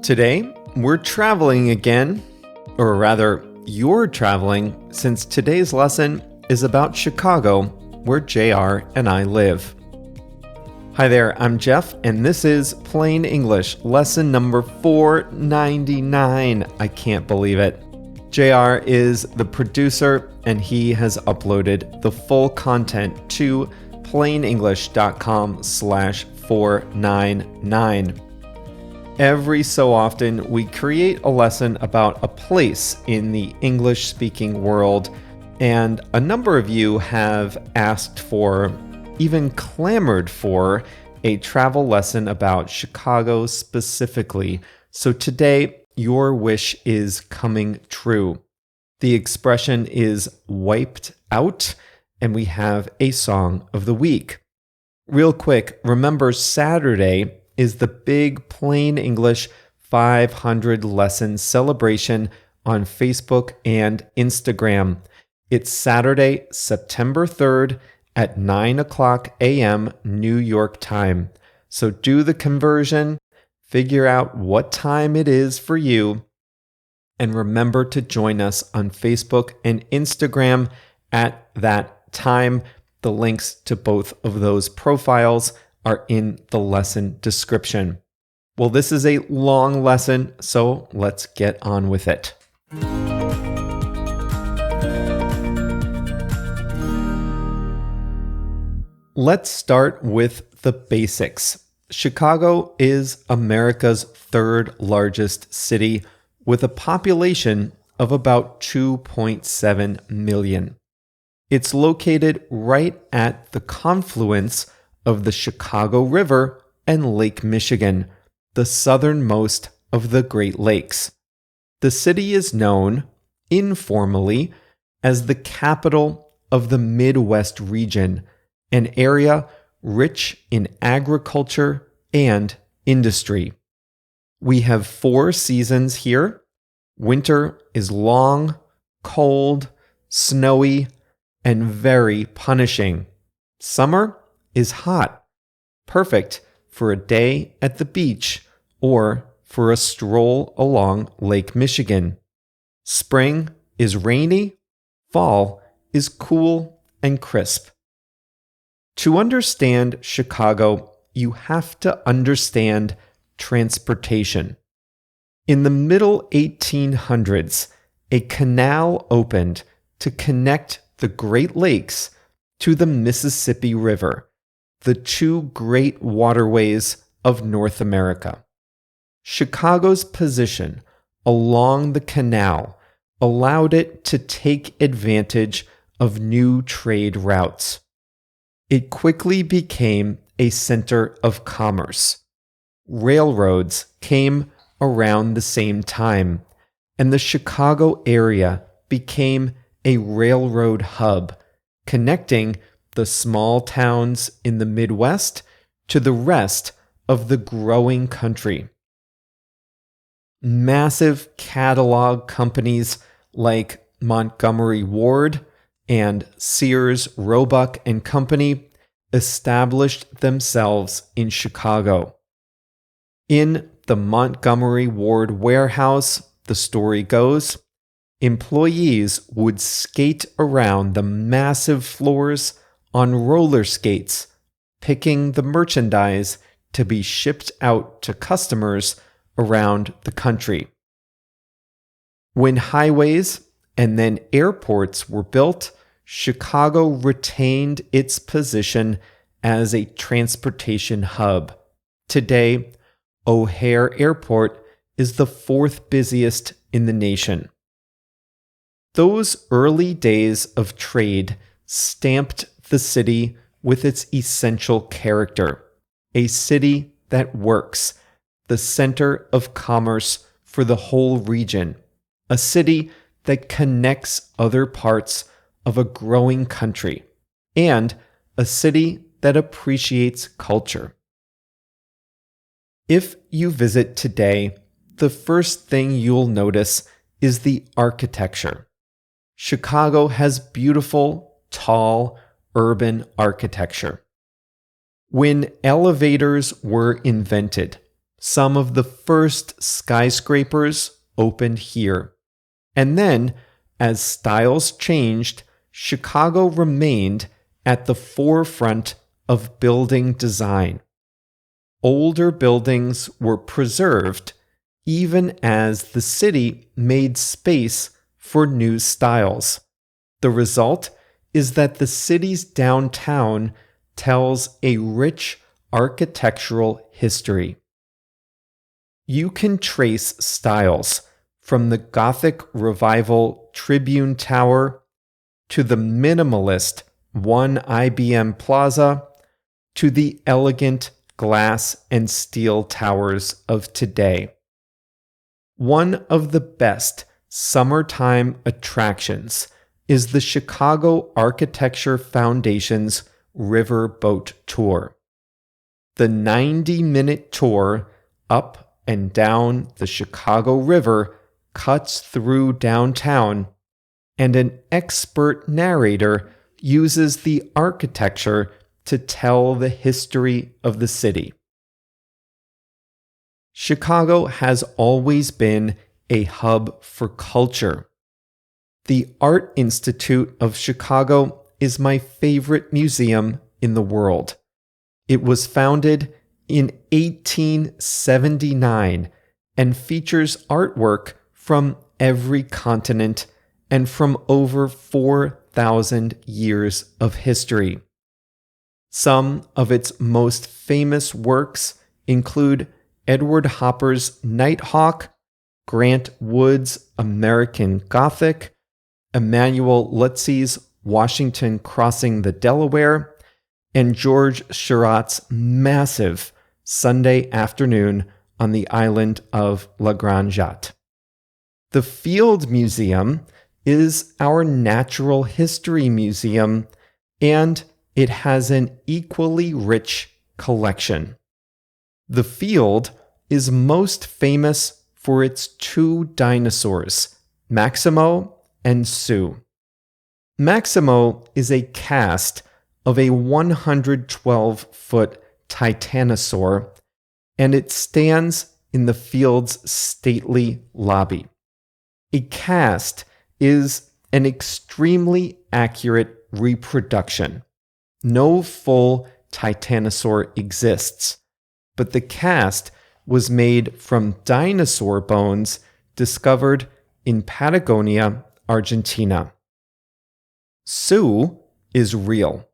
Today, we're traveling again, or rather, you're traveling, since today's lesson is about Chicago, where JR and I live. Hi there, I'm Jeff, and this is Plain English, lesson number 499. I can't believe it. JR is the producer, and he has uploaded the full content to plainenglish.com/499. Every so often, we create a lesson about a place in the English-speaking world, and a number of you have asked for, even clamored for, a travel lesson about Chicago specifically. So today, your wish is coming true. The expression is wiped out, and we have a song of the week. Real quick, remember Saturday is the big Plain English 500 lesson celebration on Facebook and Instagram. It's Saturday, September 3rd at 9 o'clock a.m. New York time. So do the conversion, figure out what time it is for you, and remember to join us on Facebook and Instagram at that time. The links to both of those profiles are in the lesson description. Well, this is a long lesson, so let's get on with it. Let's start with the basics. Chicago is America's third largest city with a population of about 2.7 million. It's located right at the confluence of the Chicago River and Lake Michigan, the southernmost of the Great Lakes. The city is known, informally, as the capital of the Midwest region, an area rich in agriculture and industry. We have 4 seasons here. Winter is long, cold, snowy, and very punishing. Summer is hot, perfect for a day at the beach or for a stroll along Lake Michigan. Spring is rainy, fall is cool and crisp. To understand Chicago, you have to understand transportation. In the middle 1800s, a canal opened to connect the Great Lakes to the Mississippi River, the 2 great waterways of North America. Chicago's position along the canal allowed it to take advantage of new trade routes. It quickly became a center of commerce. Railroads came around the same time, and the Chicago area became a railroad hub, connecting the small towns in the Midwest to the rest of the growing country. Massive catalog companies like Montgomery Ward and Sears, Roebuck and Company established themselves in Chicago. In the Montgomery Ward warehouse, the story goes, employees would skate around the massive floors on roller skates, picking the merchandise to be shipped out to customers around the country. When highways and then airports were built, Chicago retained its position as a transportation hub. Today, O'Hare Airport is the 4th busiest in the nation. Those early days of trade stamped the city with its essential character, a city that works, the center of commerce for the whole region, a city that connects other parts of a growing country, and a city that appreciates culture. If you visit today, the first thing you'll notice is the architecture. Chicago has beautiful, tall, urban architecture. When elevators were invented, Some of the first skyscrapers opened here. And then, as styles changed, Chicago remained at the forefront of building design. Older buildings were preserved even as the city made space for new styles. The result is that the city's downtown tells a rich architectural history. You can trace styles from the Gothic Revival Tribune Tower to the minimalist One IBM Plaza to the elegant glass and steel towers of today. One of the best summertime attractions is the Chicago Architecture Foundation's Riverboat Tour. The 90-minute tour up and down the Chicago River cuts through downtown, and an expert narrator uses the architecture to tell the history of the city. Chicago has always been a hub for culture. The Art Institute of Chicago is my favorite museum in the world. It was founded in 1879 and features artwork from every continent and from over 4,000 years of history. Some of its most famous works include Edward Hopper's Nighthawk, Grant Wood's American Gothic, Emanuel Lutzy's Washington Crossing the Delaware, and George Seurat's massive Sunday Afternoon on the island of La Grande Jatte. The Field Museum is our natural history museum, and it has an equally rich collection. The Field is most famous for its two dinosaurs, Maximo and Sue. Maximo is a cast of a 112-foot titanosaur, and it stands in the Field's stately lobby. A cast is an extremely accurate reproduction. No full titanosaur exists, but the cast was made from dinosaur bones discovered in Patagonia, Argentina. Sue is real.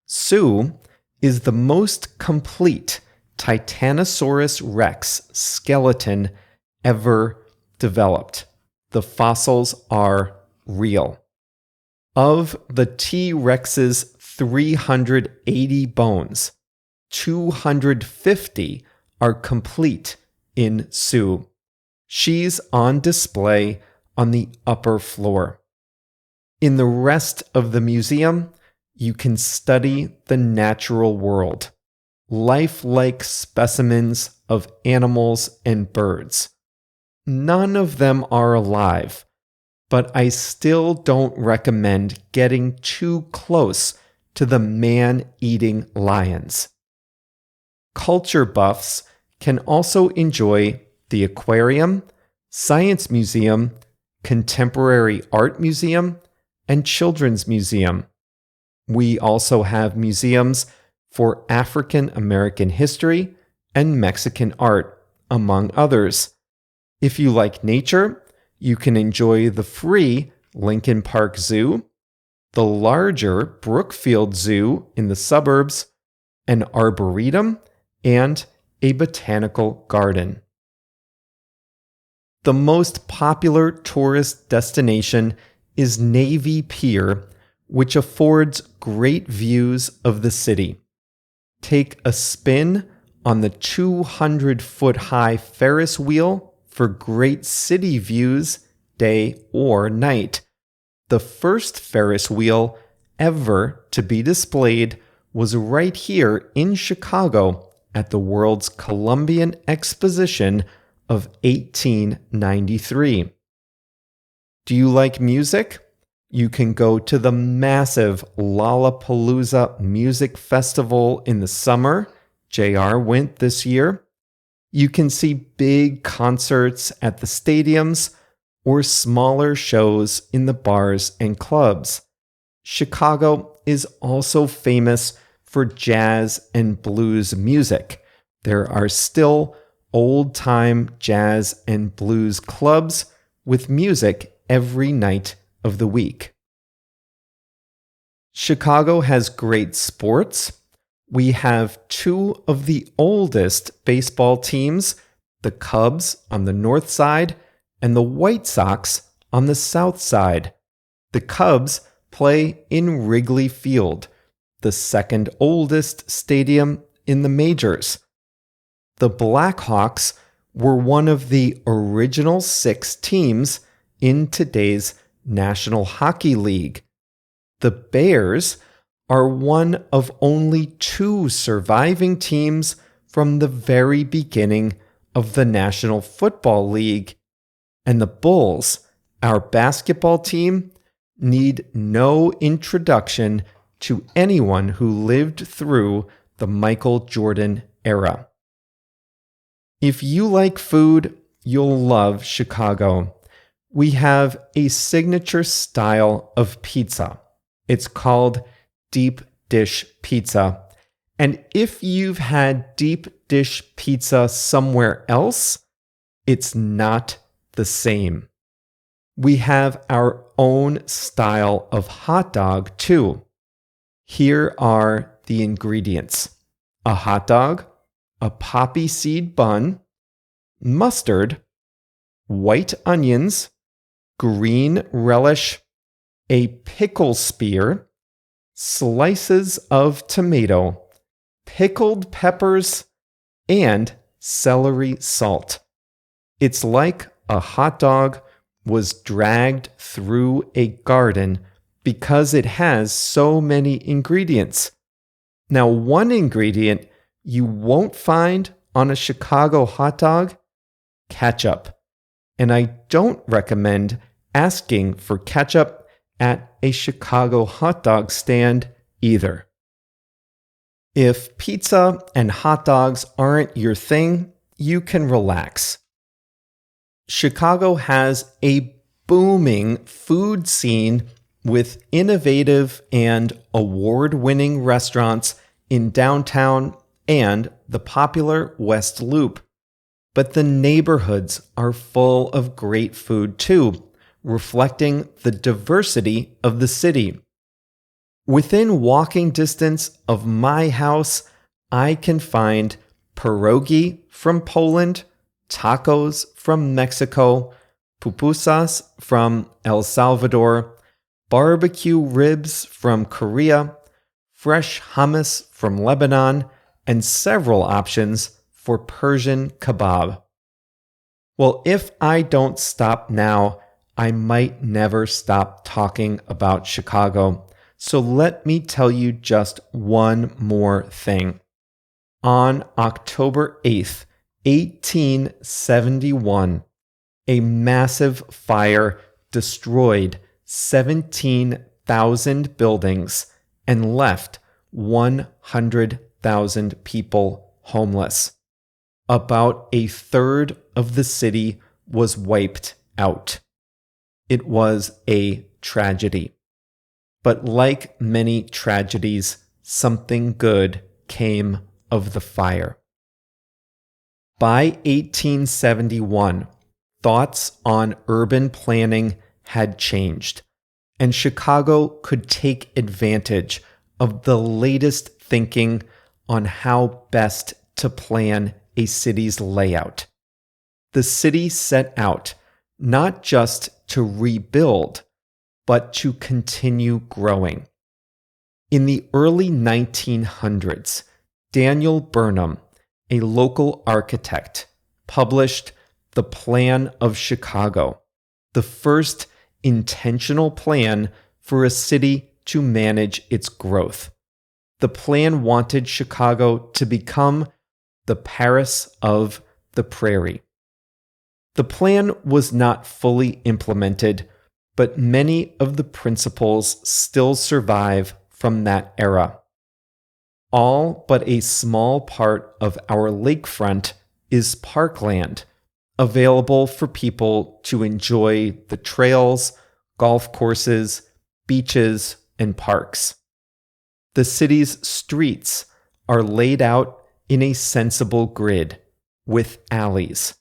Sue is the most complete Titanosaurus rex skeleton ever developed. The fossils are real. Of the T-Rex's 380 bones, 250 are complete in Sue. She's on display on the upper floor. In the rest of the museum, you can study the natural world, lifelike specimens of animals and birds. None of them are alive, but I still don't recommend getting too close to the man-eating lions. Culture buffs can also enjoy the aquarium, science museum, contemporary art museum, and children's museum. We also have museums for African American history and Mexican art, among others. If you like nature, you can enjoy the free Lincoln Park Zoo, the larger Brookfield Zoo in the suburbs, an arboretum, and a botanical garden. The most popular tourist destination is Navy Pier, which affords great views of the city. Take a spin on the 200-foot-high Ferris wheel for great city views, day or night. The first Ferris wheel ever to be displayed was right here in Chicago at the World's Columbian Exposition of 1893. Do you like music? You can go to the massive Lollapalooza Music Festival in the summer. JR went this year. You can see big concerts at the stadiums or smaller shows in the bars and clubs. Chicago is also famous for jazz and blues music. There are still old-time jazz and blues clubs with music every night of the week. Chicago has great sports. We have two of the oldest baseball teams, the Cubs on the north side and the White Sox on the south side. The Cubs play in Wrigley Field, the second oldest stadium in the majors. The Blackhawks were one of the original 6 teams in today's National Hockey League. The Bears are one of only 2 surviving teams from the very beginning of the National Football League. And the Bulls, our basketball team, need no introduction to anyone who lived through the Michael Jordan era. If you like food, you'll love Chicago. We have a signature style of pizza. It's called deep dish pizza. And if you've had deep dish pizza somewhere else, it's not the same. We have our own style of hot dog too. Here are the ingredients: a hot dog, a poppy seed bun, mustard, white onions, green relish, a pickle spear, slices of tomato, pickled peppers, and celery salt. It's like a hot dog was dragged through a garden because it has so many ingredients. Now, one ingredient you won't find on a Chicago hot dog: ketchup. And I don't recommend asking for ketchup at a Chicago hot dog stand either. If pizza and hot dogs aren't your thing, you can relax. Chicago has a booming food scene with innovative and award-winning restaurants in downtown and the popular West Loop. But the neighborhoods are full of great food too, reflecting the diversity of the city. Within walking distance of my house, I can find pierogi from Poland, tacos from Mexico, pupusas from El Salvador, barbecue ribs from Korea, fresh hummus from Lebanon, and several options for Persian kebab. Well, if I don't stop now, I might never stop talking about Chicago. So let me tell you just one more thing. On October 8th, 1871, a massive fire destroyed 17,000 buildings and left 100,000 people homeless. About a third of the city was wiped out. It was a tragedy. But like many tragedies, something good came of the fire. By 1871, thoughts on urban planning had changed, and Chicago could take advantage of the latest thinking on how best to plan a city's layout. The city set out not just to rebuild, but to continue growing. In the early 1900s, Daniel Burnham, a local architect, published The Plan of Chicago, the first intentional plan for a city to manage its growth. The plan wanted Chicago to become the Paris of the prairie. The plan was not fully implemented, but many of the principles still survive from that era. All but a small part of our lakefront is parkland, available for people to enjoy the trails, golf courses, beaches, and parks. The city's streets are laid out in a sensible grid with alleys.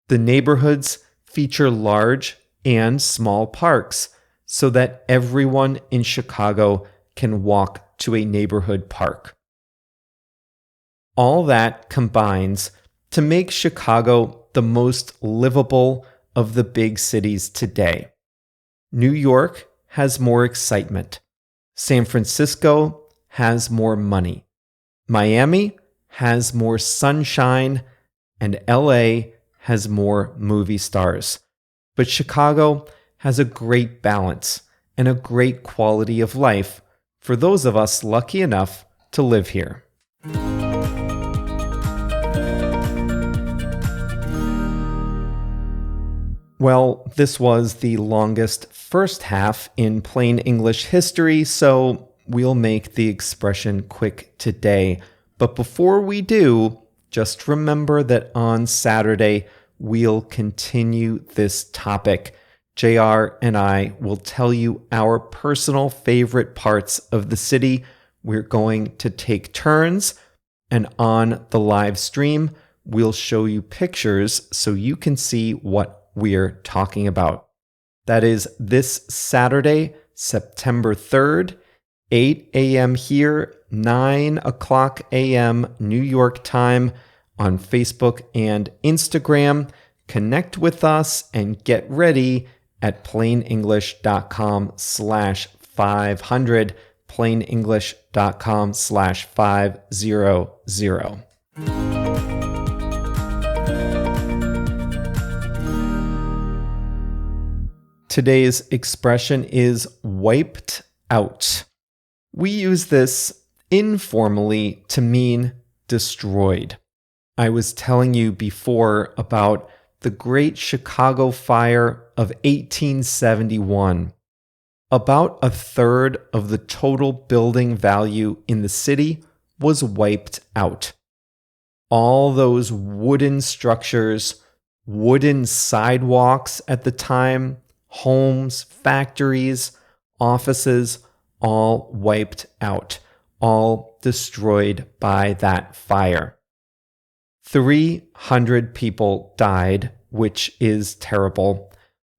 The neighborhoods feature large and small parks so that everyone in Chicago can walk to a neighborhood park. All that combines to make Chicago the most livable of the big cities today. New York has more excitement. San Francisco has more money. Miami has more sunshine. And LA has more movie stars. But Chicago has a great balance and a great quality of life for those of us lucky enough to live here. Well, this was the longest first half in plain English history, so we'll make the expression quick today. But before we do, just remember that on Saturday, we'll continue this topic. JR and I will tell you our personal favorite parts of the city. We're going to take turns, and on the live stream, we'll show you pictures so you can see what we're talking about. That is this Saturday, September 3rd, 8 a.m. here, 9 o'clock a.m. New York time on Facebook and Instagram. Connect with us and get ready at plainenglish.com/500, plainenglish.com/500. Today's expression is wiped out. We use this informally to mean destroyed. I was telling you before about the Great Chicago Fire of 1871. About a third of the total building value in the city was wiped out. All those wooden structures, wooden sidewalks at the time, homes, factories, offices, all wiped out, all destroyed by that fire. 300 people died, which is terrible,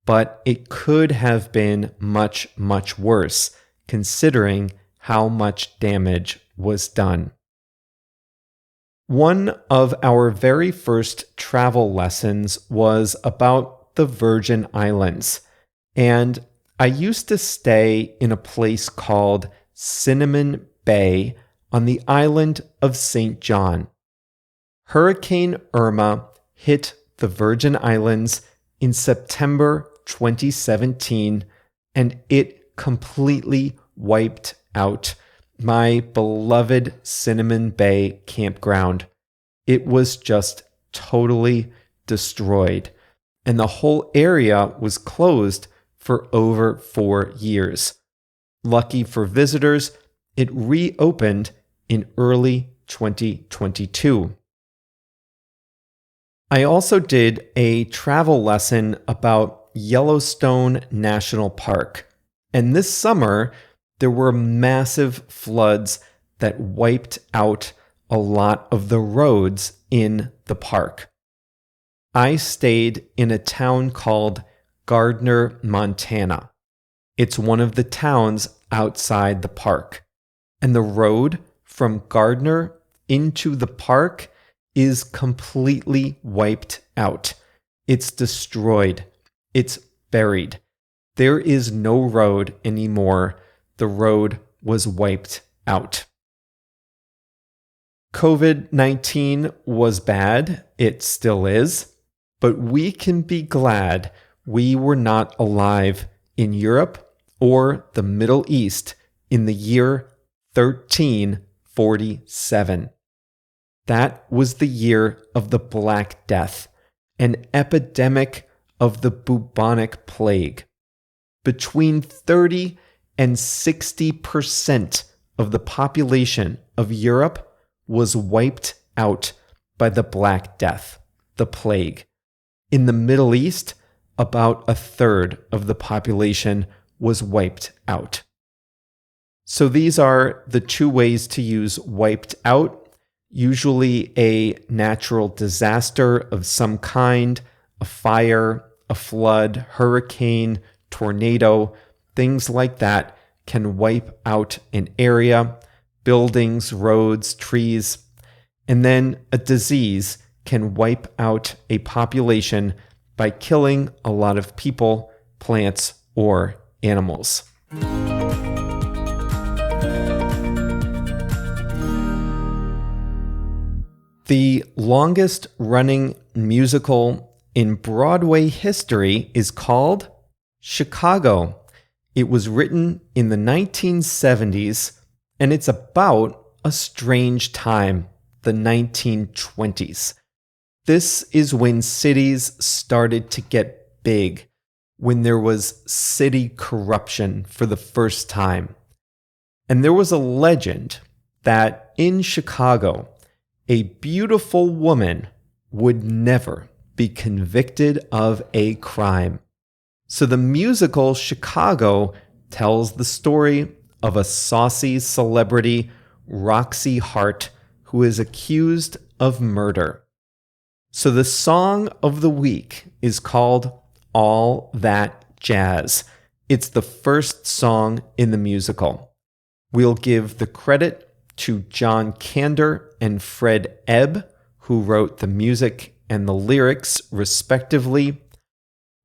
but it could have been much, much worse, considering how much damage was done. One of our very first travel lessons was about the Virgin Islands, and I used to stay in a place called Cinnamon Bay on the island of St. John. Hurricane Irma hit the Virgin Islands in September 2017, and it completely wiped out my beloved Cinnamon Bay campground. It was just totally destroyed, and the whole area was closed for over 4 years. Lucky for visitors, it reopened in early 2022. I also did a travel lesson about Yellowstone National Park, and this summer there were massive floods that wiped out a lot of the roads in the park. I stayed in a town called Gardner, Montana. It's one of the towns outside the park, and the road from Gardner into the park is completely wiped out. It's destroyed. It's buried. There is no road anymore. The road was wiped out. COVID-19 was bad. It still is. But we can be glad we were not alive in Europe or the Middle East in the year 1347. That was the year of the Black Death, an epidemic of the bubonic plague. Between 30 and 60% of the population of Europe was wiped out by the Black Death. the plague. In the Middle East, about a third of the population was wiped out. So these are the two ways to use wiped out. Usually a natural disaster of some kind, a fire, a flood, hurricane, tornado, things like that can wipe out an area, buildings, roads, trees. And then a disease can wipe out a population by killing a lot of people, plants, or animals. The longest running musical in Broadway history is called Chicago. It was written in the 1970s, and it's about a strange time, the 1920s. This is when cities started to get big, when there was city corruption for the first time. And there was a legend that in Chicago, a beautiful woman would never be convicted of a crime. So the musical Chicago tells the story of a saucy celebrity, Roxy Hart, who is accused of murder. So the song of the week is called All That Jazz. It's the first song in the musical. We'll give the credit to John Kander and Fred Ebb, who wrote the music and the lyrics respectively.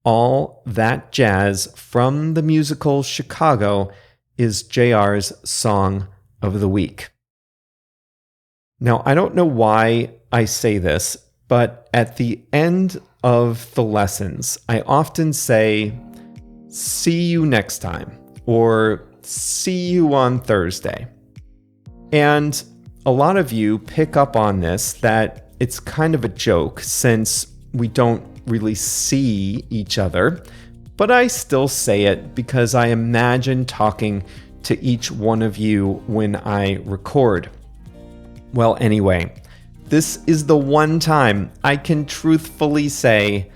All That Jazz from the musical Chicago is JR's song of the week. Now, I don't know why I say this, but at the end of the lessons, I often say, see you next time, or see you on Thursday. And a lot of you pick up on this, that it's kind of a joke since we don't really see each other, but I still say it because I imagine talking to each one of you when I record. Well, anyway, this is the one time I can truthfully say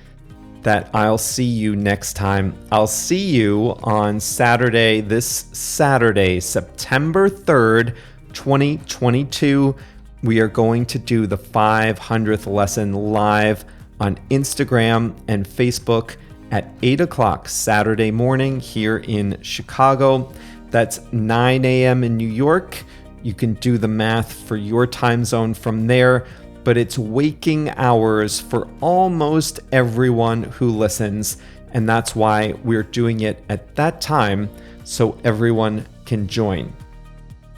that I'll see you next time. I'll see you on Saturday, this Saturday, September 3rd, 2022. We are going to do the 500th lesson live on Instagram and Facebook at 8 o'clock Saturday morning here in Chicago. That's 9 a.m. in New York. You can do the math for your time zone from there, but it's waking hours for almost everyone who listens, and that's why we're doing it at that time so everyone can join.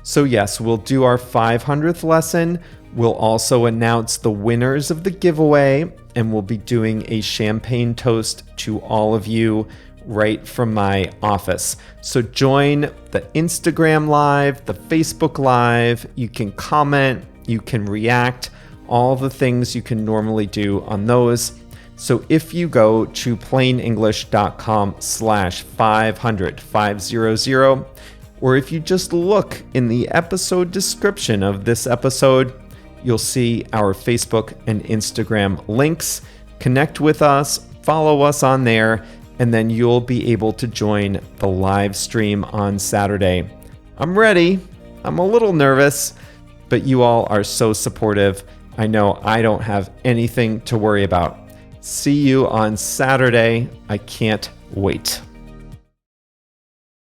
So yes, we'll do our 500th lesson. We'll also announce the winners of the giveaway, and we'll be doing a champagne toast to all of you right from my office. So join the Instagram Live, the Facebook Live. You can comment, you can react, all the things you can normally do on those. So if you go to plainenglish.com/500, or if you just look in the episode description of this episode, you'll see our Facebook and Instagram links. Connect with us, follow us on there, and then you'll be able to join the live stream on Saturday. I'm ready. I'm a little nervous, but you all are so supportive. I know I don't have anything to worry about. See you on Saturday. I can't wait.